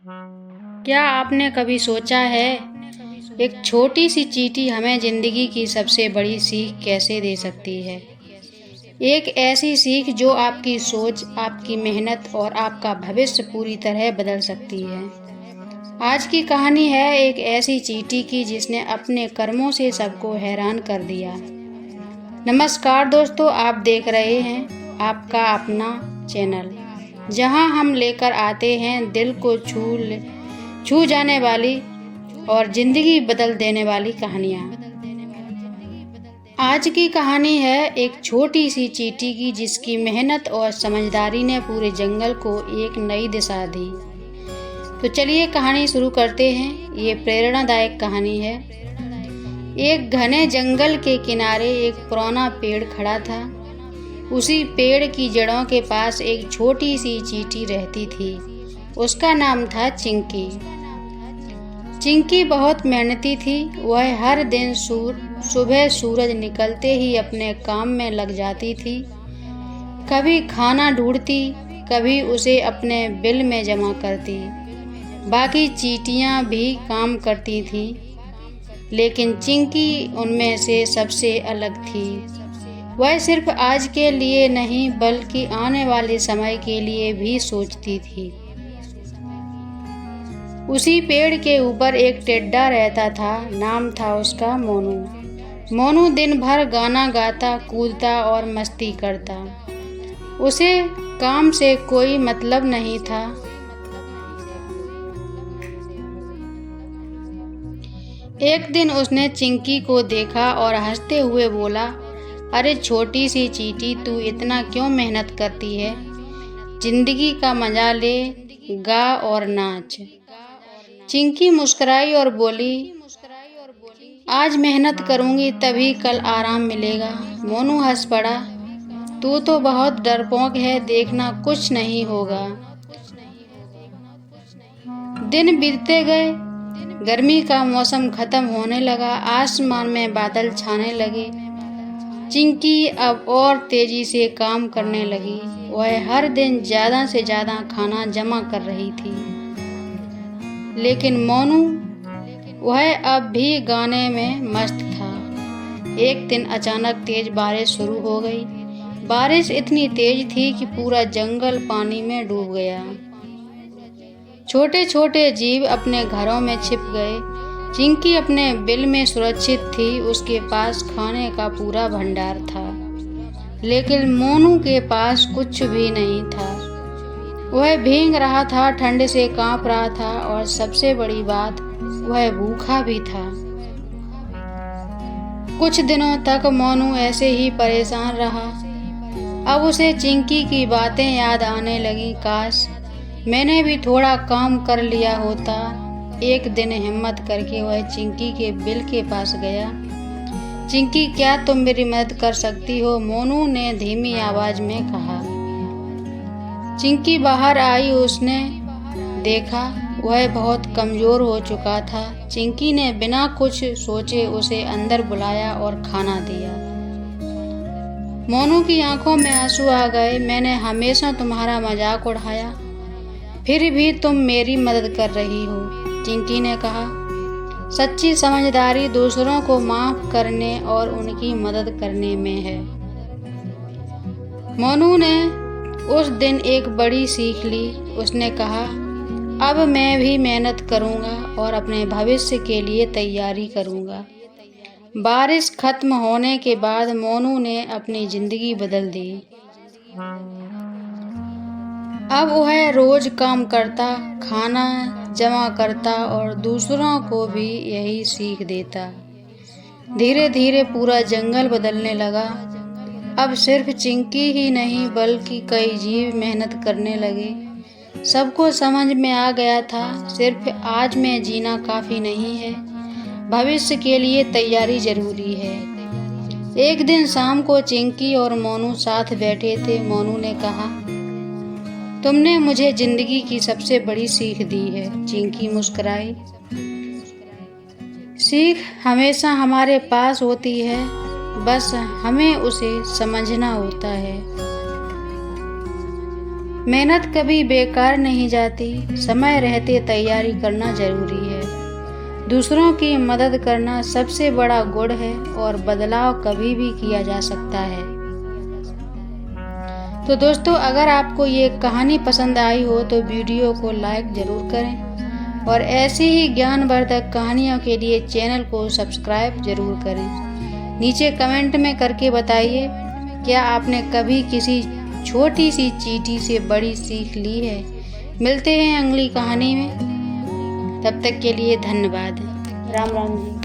क्या आपने कभी सोचा है एक छोटी सी चींटी हमें ज़िंदगी की सबसे बड़ी सीख कैसे दे सकती है? एक ऐसी सीख जो आपकी सोच, आपकी मेहनत और आपका भविष्य पूरी तरह बदल सकती है। आज की कहानी है एक ऐसी चींटी की जिसने अपने कर्मों से सबको हैरान कर दिया। नमस्कार दोस्तों, आप देख रहे हैं आपका अपना चैनल, जहां हम लेकर आते हैं दिल को छू जाने वाली और ज़िंदगी बदल देने वाली कहानियाँ। आज की कहानी है एक छोटी सी चींटी की जिसकी मेहनत और समझदारी ने पूरे जंगल को एक नई दिशा दी। तो चलिए कहानी शुरू करते हैं। ये प्रेरणादायक कहानी है। एक घने जंगल के किनारे एक पुराना पेड़ खड़ा था। उसी पेड़ की जड़ों के पास एक छोटी सी चींटी रहती थी। उसका नाम था चिंकी। चिंकी बहुत मेहनती थी। वह हर दिन सुबह सूरज निकलते ही अपने काम में लग जाती थी। कभी खाना ढूंढती, कभी उसे अपने बिल में जमा करती। बाकी चींटियां भी काम करती थीं, लेकिन चिंकी उनमें से सबसे अलग थी। वह सिर्फ आज के लिए नहीं बल्कि आने वाले समय के लिए भी सोचती थी। उसी पेड़ के ऊपर एक टिड्डा रहता था। नाम था उसका मोनू। मोनू दिन भर गाना गाता, कूदता और मस्ती करता। उसे काम से कोई मतलब नहीं था। एक दिन उसने चिंकी को देखा और हंसते हुए बोला, अरे छोटी सी चींटी, तू इतना क्यों मेहनत करती है? जिंदगी का मजा ले, गा और नाच। चिंकी मुस्कुराई और बोली, आज मेहनत करूंगी तभी कल आराम मिलेगा। मोनू हंस पड़ा, तू तो बहुत डरपोक है, देखना कुछ नहीं होगा। दिन बीतते गए। गर्मी का मौसम खत्म होने लगा। आसमान में बादल छाने लगे। चिंकी अब और तेजी से काम करने लगी। वह हर दिन ज़्यादा से ज़्यादा खाना जमा कर रही थी। लेकिन मोनू, वह अब भी गाने में मस्त था। एक दिन अचानक तेज बारिश शुरू हो गई। बारिश इतनी तेज थी कि पूरा जंगल पानी में डूब गया। छोटे छोटे जीव अपने घरों में छिप गए। चिंकी अपने बिल में सुरक्षित थी। उसके पास खाने का पूरा भंडार था, लेकिन मोनू के पास कुछ भी नहीं था। वह भीग रहा था, ठंड से कांप रहा था और सबसे बड़ी बात, वह भूखा भी था। कुछ दिनों तक मोनू ऐसे ही परेशान रहा। अब उसे चिंकी की बातें याद आने लगी। काश मैंने भी थोड़ा काम कर लिया होता। एक दिन हिम्मत करके वह चिंकी के बिल के पास गया। चिंकी, क्या तुम मेरी मदद कर सकती हो? मोनू ने धीमी आवाज में कहा। चिंकी बाहर आई। उसने देखा वह बहुत कमजोर हो चुका था। चिंकी ने बिना कुछ सोचे उसे अंदर बुलाया और खाना दिया। मोनू की आंखों में आंसू आ गए। मैंने हमेशा तुम्हारा मजाक उड़ाया, फिर भी तुम मेरी मदद कर रही हो, चिंकी ने कहा। सच्ची समझदारी दूसरों को माफ करने और उनकी मदद करने में है। मोनू ने उस दिन एक बड़ी सीख ली। उसने कहा, अब मैं भी मेहनत करूंगा और अपने भविष्य के लिए तैयारी करूंगा। बारिश खत्म होने के बाद मोनू ने अपनी जिंदगी बदल दी। अब वह रोज काम करता, खाना जमा करता और दूसरों को भी यही सीख देता। धीरे धीरे पूरा जंगल बदलने लगा। अब सिर्फ चिंकी ही नहीं बल्कि कई जीव मेहनत करने लगे। सबको समझ में आ गया था, सिर्फ आज में जीना काफ़ी नहीं है, भविष्य के लिए तैयारी जरूरी है। एक दिन शाम को चिंकी और मोनू साथ बैठे थे। मोनू ने कहा, तुमने मुझे जिंदगी की सबसे बड़ी सीख दी है। चिंकी मुस्कुराई। सीख हमेशा हमारे पास होती है, बस हमें उसे समझना होता है। मेहनत कभी बेकार नहीं जाती, समय रहते तैयारी करना जरूरी है। दूसरों की मदद करना सबसे बड़ा गुण है और बदलाव कभी भी किया जा सकता है। तो दोस्तों, अगर आपको ये कहानी पसंद आई हो तो वीडियो को लाइक ज़रूर करें और ऐसी ही ज्ञानवर्धक कहानियों के लिए चैनल को सब्सक्राइब ज़रूर करें। नीचे कमेंट में करके बताइए, क्या आपने कभी किसी छोटी सी चींटी से बड़ी सीख ली है। मिलते हैं अगली कहानी में, तब तक के लिए धन्यवाद। राम राम जी।